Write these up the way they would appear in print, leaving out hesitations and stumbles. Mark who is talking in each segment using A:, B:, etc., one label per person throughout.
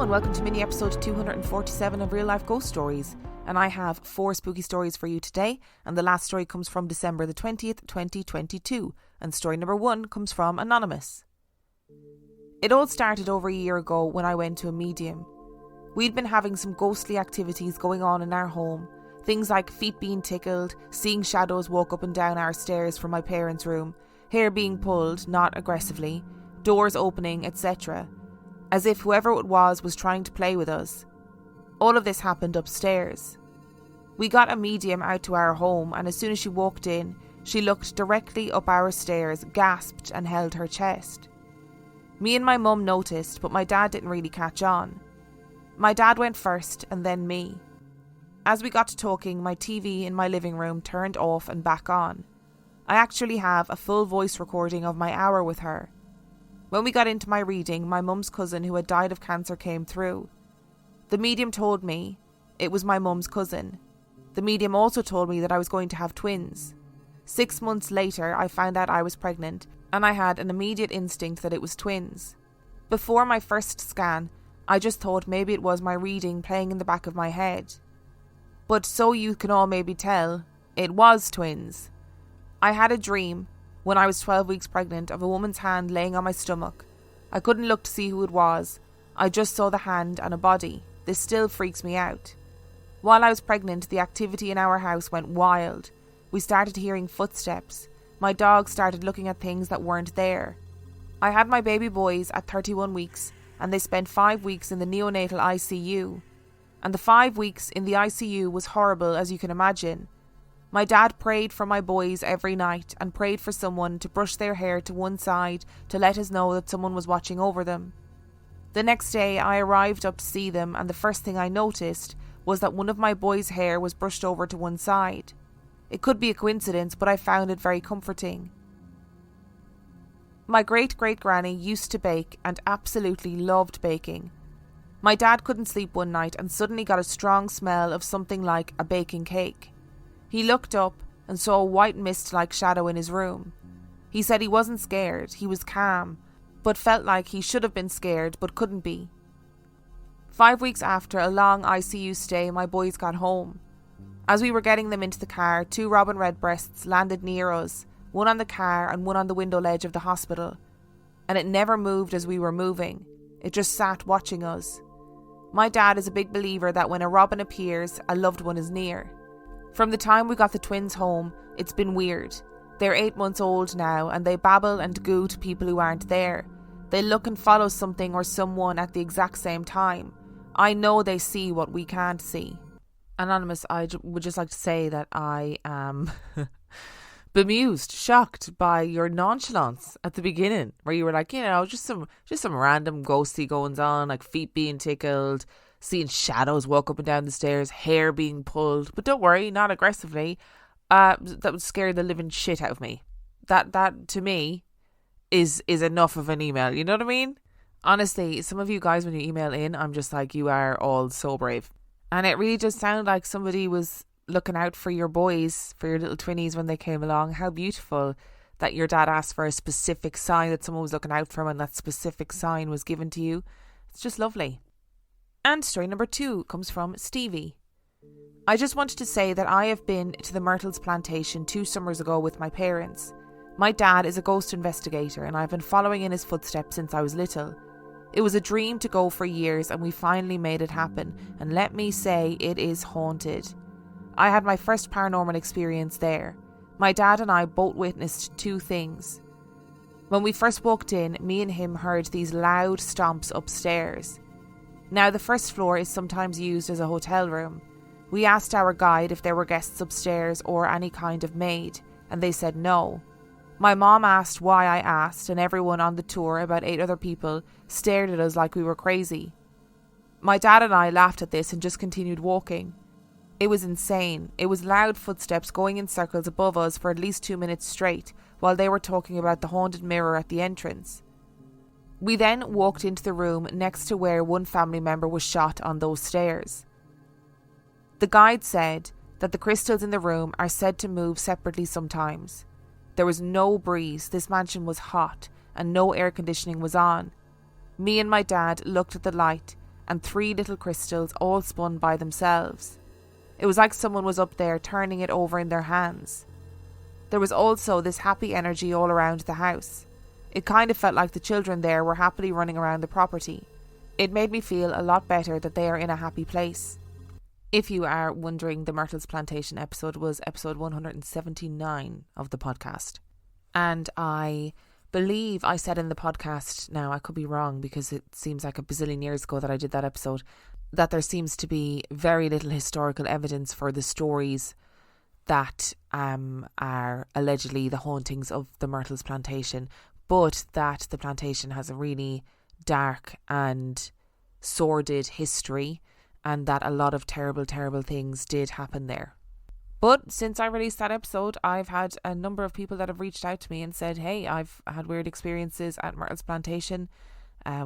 A: and welcome to mini episode 247 of Real Life Ghost Stories. And I have 4 spooky stories for you today, and the last story comes from December the 20th, 2022, and story number 1 comes from Anonymous. It all started over a year ago when I went to a medium. We'd been having some ghostly activities going on in our home, things like feet being tickled, seeing shadows walk up and down our stairs from my parents' room, hair being pulled, not aggressively, doors opening, etc., as if whoever it was trying to play with us. All of this happened upstairs. We got a medium out to our home, and as soon as she walked in, she looked directly up our stairs, gasped and held her chest. Me and my mum noticed, but my dad didn't really catch on. My dad went first and then me. As we got to talking, my TV in my living room turned off and back on. I actually have a full voice recording of my hour with her. When we got into my reading, my mum's cousin who had died of cancer came through. The medium told me it was my mum's cousin. The medium also told me that I was going to have twins. 6 months later, I found out I was pregnant, and I had an immediate instinct that it was twins. Before my first scan, I just thought maybe it was my reading playing in the back of my head. But so you can all maybe tell, it was twins. I had a dream when I was 12 weeks pregnant of a woman's hand laying on my stomach. I couldn't look to see who it was. I just saw the hand and a body. This still freaks me out. While I was pregnant, the activity in our house went wild. We started hearing footsteps. My dog started looking at things that weren't there. I had my baby boys at 31 weeks, and they spent 5 weeks in the neonatal ICU. And the 5 weeks in the ICU was horrible, as you can imagine. My dad prayed for my boys every night and prayed for someone to brush their hair to one side to let us know that someone was watching over them. The next day I arrived up to see them, and the first thing I noticed was that one of my boys' hair was brushed over to one side. It could be a coincidence, but I found it very comforting. My great-great-granny used to bake and absolutely loved baking. My dad couldn't sleep one night and suddenly got a strong smell of something like a baking cake. He looked up and saw a white mist-like shadow in his room. He said he wasn't scared, he was calm, but felt like he should have been scared but couldn't be. 5 weeks after a long ICU stay, my boys got home. As we were getting them into the car, 2 robin redbreasts landed near us, one on the car and one on the window ledge of the hospital. And it never moved as we were moving. It just sat watching us. My dad is a big believer that when a robin appears, a loved one is near. From the time we got the twins home, it's been weird. They're 8 months old now, and they babble and goo to people who aren't there. They look and follow something or someone at the exact same time. I know they see what we can't see. Anonymous, I would just like to say that I am bemused, shocked by your nonchalance at the beginning, where you were like, just some random ghosty goings on, like feet being tickled, seeing shadows walk up and down the stairs, hair being pulled. But don't worry, not aggressively. That would scare the living shit out of me. That to me is enough of an email. You know what I mean? Honestly, some of you guys, when you email in, I'm just like, you are all so brave. And it really does sound like somebody was looking out for your boys, for your little twinnies when they came along. How beautiful that your dad asked for a specific sign that someone was looking out for him, and that specific sign was given to you. It's just lovely. And story number 2 comes from Stevie. I just wanted to say that I have been to the Myrtles plantation 2 summers ago with my parents. My dad is a ghost investigator, and I've been following in his footsteps since I was little. It was a dream to go for years, and we finally made it happen, and let me say, it is haunted. I had my first paranormal experience there. My dad and I both witnessed 2 things. When we first walked in, me and him heard these loud stomps upstairs. Now, the first floor is sometimes used as a hotel room. We asked our guide if there were guests upstairs or any kind of maid, and they said no. My mom asked why I asked, and everyone on the tour, about 8 other people, stared at us like we were crazy. My dad and I laughed at this and just continued walking. It was insane. It was loud footsteps going in circles above us for at least 2 minutes straight, while they were talking about the haunted mirror at the entrance. We then walked into the room next to where one family member was shot on those stairs. The guide said that the crystals in the room are said to move separately sometimes. There was no breeze, this mansion was hot, and no air conditioning was on. Me and my dad looked at the light, and 3 little crystals all spun by themselves. It was like someone was up there turning it over in their hands. There was also this happy energy all around the house. It kind of felt like the children there were happily running around the property. It made me feel a lot better that they are in a happy place. If you are wondering, the Myrtles Plantation episode was episode 179 of the podcast. And I believe I said in the podcast, now I could be wrong because it seems like a bazillion years ago that I did that episode, that there seems to be very little historical evidence for the stories that are allegedly the hauntings of the Myrtles Plantation, but that the plantation has a really dark and sordid history and that a lot of terrible, terrible things did happen there. But since I released that episode, I've had a number of people that have reached out to me and said, hey, I've had weird experiences at Myrtles Plantation.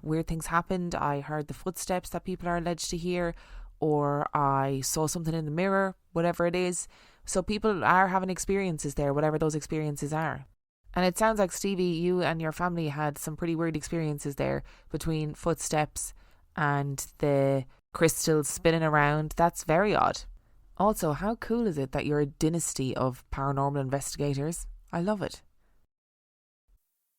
A: Weird things happened. I heard the footsteps that people are alleged to hear, or I saw something in the mirror, whatever it is. So people are having experiences there, whatever those experiences are. And it sounds like, Stevie, you and your family had some pretty weird experiences there, between footsteps and the crystals spinning around. That's very odd. Also, how cool is it that you're a dynasty of paranormal investigators? I love it.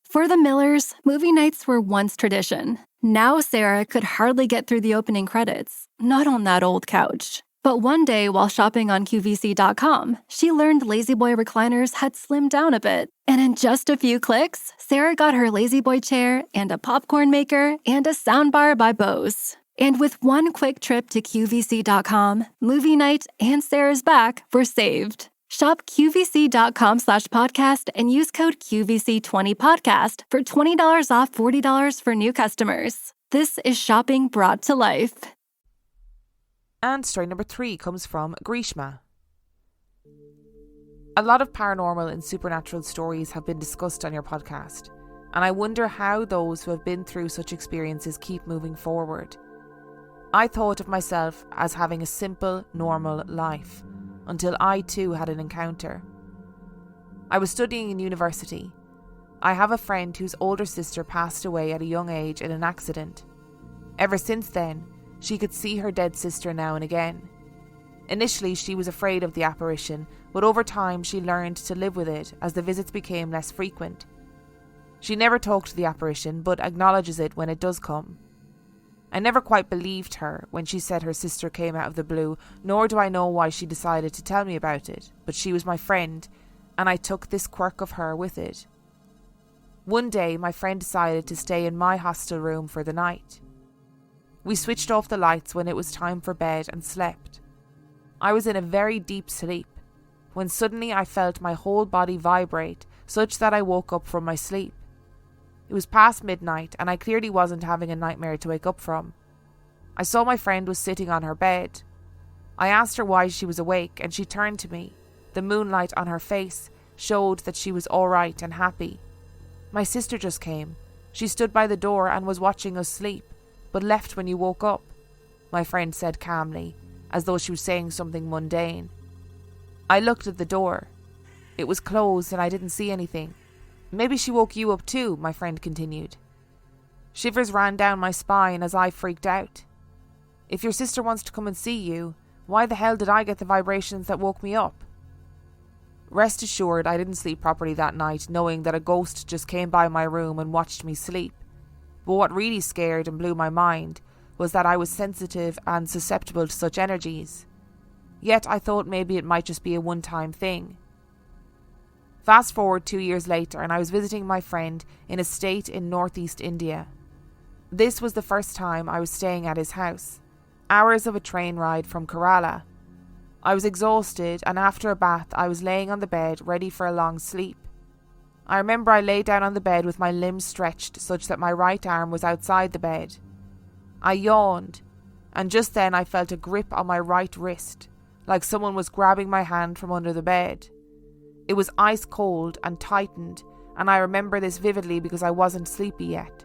B: For the Millers, movie nights were once tradition. Now Sarah could hardly get through the opening credits, not on that old couch. But one day, while shopping on QVC.com, she learned La-Z-Boy recliners had slimmed down a bit. And in just a few clicks, Sarah got her La-Z-Boy chair and a popcorn maker and a soundbar by Bose. And with one quick trip to QVC.com, movie night and Sarah's back were saved. Shop QVC.com/podcast and use code QVC20podcast for $20 off $40 for new customers. This is shopping brought to life.
A: And story number 3 comes from Greeshma. A lot of paranormal and supernatural stories have been discussed on your podcast, and I wonder how those who have been through such experiences keep moving forward. I thought of myself as having a simple, normal life, until I too had an encounter. I was studying in university. I have a friend whose older sister passed away at a young age in an accident. Ever since then, she could see her dead sister now and again. Initially, she was afraid of the apparition, but over time she learned to live with it as the visits became less frequent. She never talked to the apparition, but acknowledges it when it does come. I never quite believed her when she said her sister came out of the blue, nor do I know why she decided to tell me about it, but she was my friend, and I took this quirk of her with it. One day, my friend decided to stay in my hostel room for the night. We switched off the lights when it was time for bed and slept. I was in a very deep sleep, when suddenly I felt my whole body vibrate, such that I woke up from my sleep. It was past midnight, and I clearly wasn't having a nightmare to wake up from. I saw my friend was sitting on her bed. I asked her why she was awake, and she turned to me. The moonlight on her face showed that she was all right and happy. My sister just came. She stood by the door and was watching us sleep, but left when you woke up, my friend said calmly, as though she was saying something mundane. I looked at the door. It was closed and I didn't see anything. Maybe she woke you up too, my friend continued. Shivers ran down my spine as I freaked out. If your sister wants to come and see you, why the hell did I get the vibrations that woke me up? Rest assured, I didn't sleep properly that night, knowing that a ghost just came by my room and watched me sleep. But what really scared and blew my mind was that I was sensitive and susceptible to such energies. Yet I thought maybe it might just be a one-time thing. Fast forward 2 years later, and I was visiting my friend in a state in northeast India. This was the first time I was staying at his house, hours of a train ride from Kerala. I was exhausted, and after a bath I was laying on the bed ready for a long sleep. I remember I lay down on the bed with my limbs stretched such that my right arm was outside the bed. I yawned, and just then I felt a grip on my right wrist, like someone was grabbing my hand from under the bed. It was ice cold and tightened, and I remember this vividly because I wasn't sleepy yet.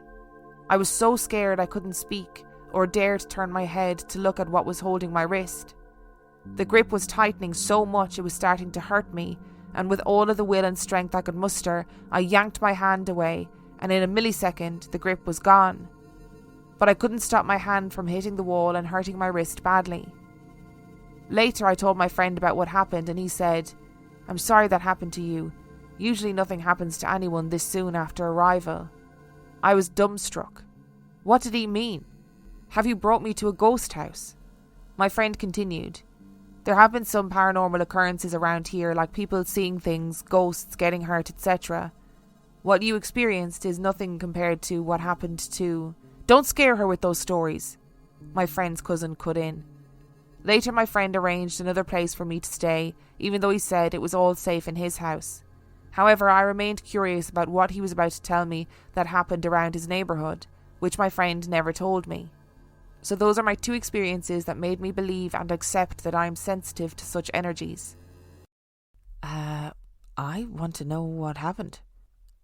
A: I was so scared I couldn't speak or dare to turn my head to look at what was holding my wrist. The grip was tightening so much it was starting to hurt me, and with all of the will and strength I could muster, I yanked my hand away, and in a millisecond the grip was gone. but I couldn't stop my hand from hitting the wall and hurting my wrist badly. Later, I told my friend about what happened and he said, "I'm sorry that happened to you. Usually nothing happens to anyone this soon after arrival." I was dumbstruck. What did he mean? Have you brought me to a ghost house? My friend continued, "There have been some paranormal occurrences around here, like people seeing things, ghosts, getting hurt, etc. What you experienced is nothing compared to what happened to..." "Don't scare her with those stories," my friend's cousin cut in. Later, my friend arranged another place for me to stay, even though he said it was all safe in his house. However, I remained curious about what he was about to tell me that happened around his neighbourhood, which my friend never told me. So those are my two experiences that made me believe and accept that I am sensitive to such energies. I want to know what happened.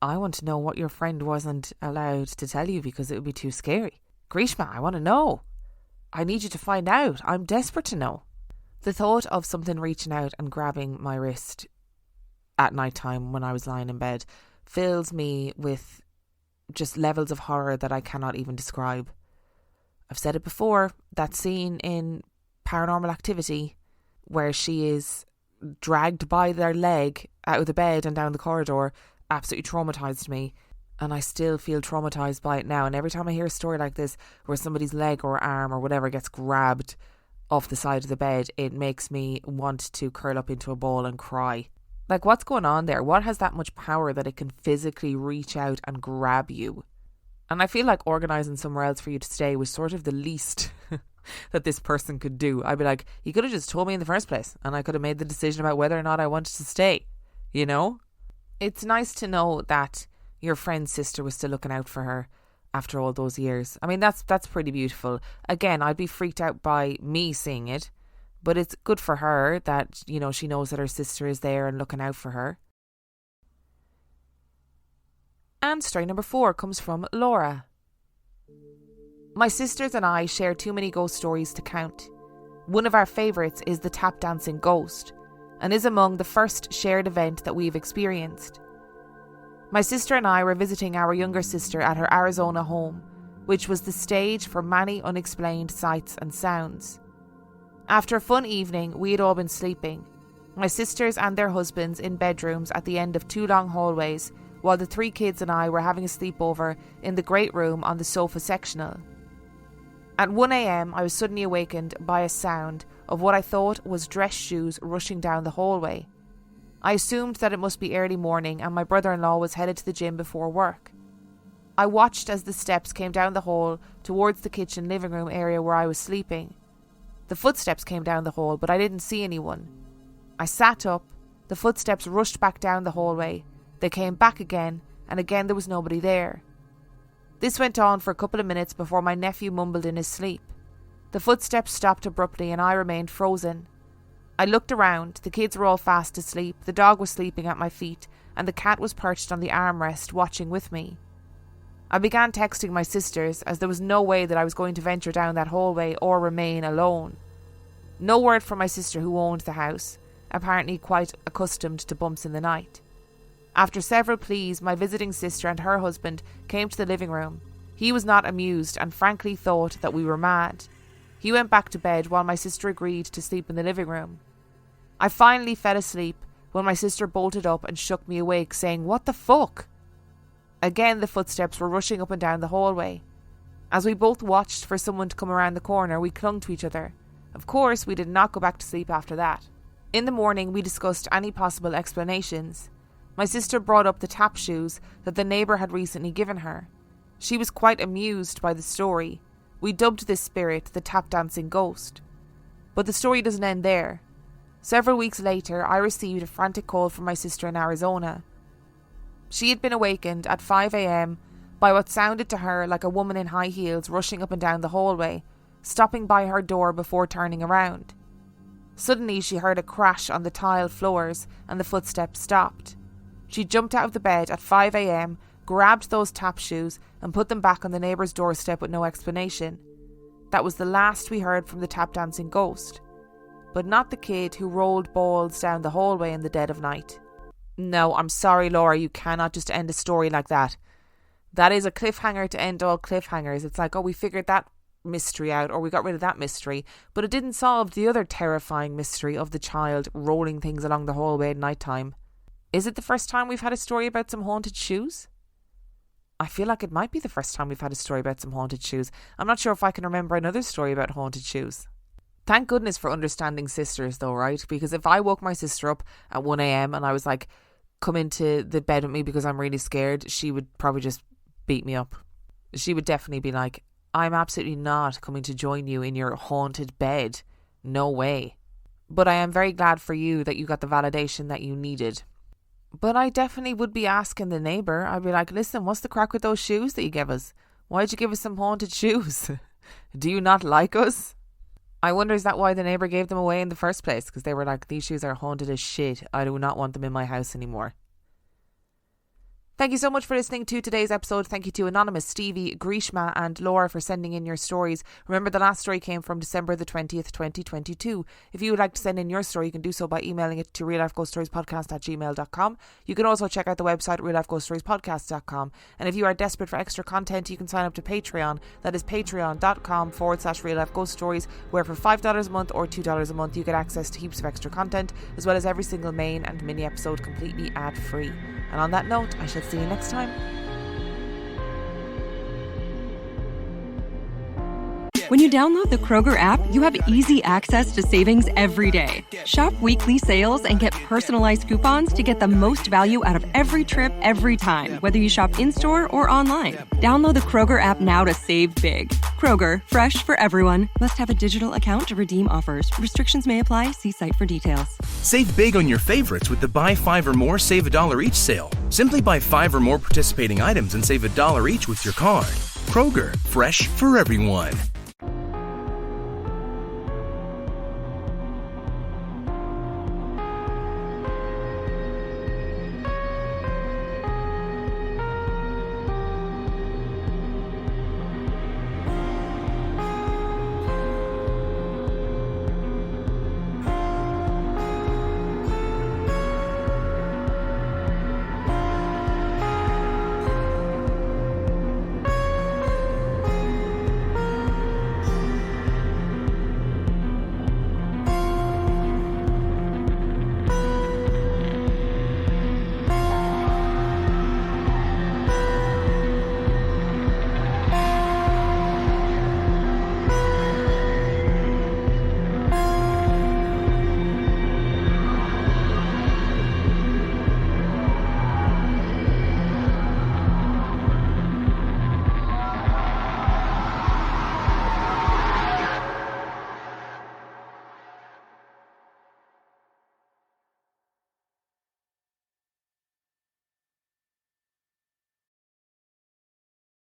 A: I want to know what your friend wasn't allowed to tell you because it would be too scary. Greeshma, I want to know. I need you to find out. I'm desperate to know. The thought of something reaching out and grabbing my wrist at night time when I was lying in bed fills me with just levels of horror that I cannot even describe. I've said it before, that scene in Paranormal Activity where she is dragged by their leg out of the bed and down the corridor absolutely traumatised me, and I still feel traumatised by it now. And every time I hear a story like this where somebody's leg or arm or whatever gets grabbed off the side of the bed, it makes me want to curl up into a ball and cry. Like, what's going on there? What has that much power that it can physically reach out and grab you? And I feel like organising somewhere else for you to stay was sort of the least that this person could do. I'd be like, you could have just told me in the first place and I could have made the decision about whether or not I wanted to stay, you know? It's nice to know that your friend's sister was still looking out for her after all those years. I mean, that's pretty beautiful. Again, I'd be freaked out by me seeing it, but it's good for her that, you know, she knows that her sister is there and looking out for her. And story number 4 comes from Laura. My sisters and I share too many ghost stories to count. One of our favourites is the tap dancing ghost, and is among the first shared event that we've experienced. My sister and I were visiting our younger sister at her Arizona home, which was the stage for many unexplained sights and sounds. After a fun evening, we had all been sleeping, my sisters and their husbands in bedrooms at the end of 2 long hallways, while the 3 kids and I were having a sleepover in the great room on the sofa sectional. At 1 a.m, I was suddenly awakened by a sound of what I thought was dress shoes rushing down the hallway. I assumed that it must be early morning and my brother-in-law was headed to the gym before work. I watched as the steps came down the hall towards the kitchen living room area where I was sleeping. The footsteps came down the hall, but I didn't see anyone. I sat up, the footsteps rushed back down the hallway, they came back again, and again there was nobody there. This went on for a couple of minutes before my nephew mumbled in his sleep. The footsteps stopped abruptly and I remained frozen. I looked around, the kids were all fast asleep, the dog was sleeping at my feet, and the cat was perched on the armrest watching with me. I began texting my sisters, as there was no way that I was going to venture down that hallway or remain alone. No word from my sister who owned the house, apparently quite accustomed to bumps in the night. After several pleas, my visiting sister and her husband came to the living room. He was not amused and frankly thought that we were mad. He went back to bed while my sister agreed to sleep in the living room. I finally fell asleep when my sister bolted up and shook me awake, saying, "What the fuck?" Again the footsteps were rushing up and down the hallway. As we both watched for someone to come around the corner, we clung to each other. Of course, we did not go back to sleep after that. In the morning, we discussed any possible explanations. My sister brought up the tap shoes that the neighbour had recently given her. She was quite amused by the story. We dubbed this spirit the tap dancing ghost. But the story doesn't end there. Several weeks later, I received a frantic call from my sister in Arizona. She had been awakened at 5 a.m. by what sounded to her like a woman in high heels rushing up and down the hallway, stopping by her door before turning around. Suddenly she heard a crash on the tile floors and the footsteps stopped. She jumped out of the bed at 5 a.m, grabbed those tap shoes and put them back on the neighbour's doorstep with no explanation. That was the last we heard from the tap dancing ghost. But not the kid who rolled balls down the hallway in the dead of night. No, I'm sorry, Laura, you cannot just end a story like that. That is a cliffhanger to end all cliffhangers. It's like, oh, we figured that mystery out, or we got rid of that mystery, but it didn't solve the other terrifying mystery of the child rolling things along the hallway at night time. Is it the first time we've had a story about some haunted shoes? I feel like it might be the first time we've had a story about some haunted shoes. I'm not sure if I can remember another story about haunted shoes. Thank goodness for understanding sisters though, right? Because if I woke my sister up at 1 a.m. and I was like, come into the bed with me because I'm really scared, she would probably just beat me up. She would definitely be like, I'm absolutely not coming to join you in your haunted bed. No way. But I am very glad for you that you got the validation that you needed. But I definitely would be asking the neighbour. I'd be like, listen, what's the crack with those shoes that you gave us? Why'd you give us some haunted shoes? Do you not like us? I wonder, is that why the neighbour gave them away in the first place? Because they were like, these shoes are haunted as shit. I do not want them in my house anymore. Thank you so much for listening to today's episode. Thank you to Anonymous, Stevie, Greeshma and Laura for sending in your stories. Remember, the last story came from December the 20th, 2022. If you would like to send in your story, you can do so by emailing it to reallifeghoststoriespodcast@gmail.com. You can also check out the website reallifeghoststoriespodcast.com. And if you are desperate for extra content, you can sign up to Patreon. That is patreon.com/reallifeghoststories, where for $5 a month or $2 a month, you get access to heaps of extra content, as well as every single main and mini episode completely ad-free. And on that note, I shall see you next time.
C: When you download the Kroger app, you have easy access to savings every day. Shop weekly sales and get personalized coupons to get the most value out of every trip, every time, whether you shop in-store or online. Download the Kroger app now to save big. Kroger, fresh for everyone. Must have a digital account to redeem offers. Restrictions may apply. See site for details.
D: Save big on your favorites with the Buy 5 or More, Save $1 each sale. Simply buy 5 or more participating items and save $1 each with your card. Kroger, fresh for everyone.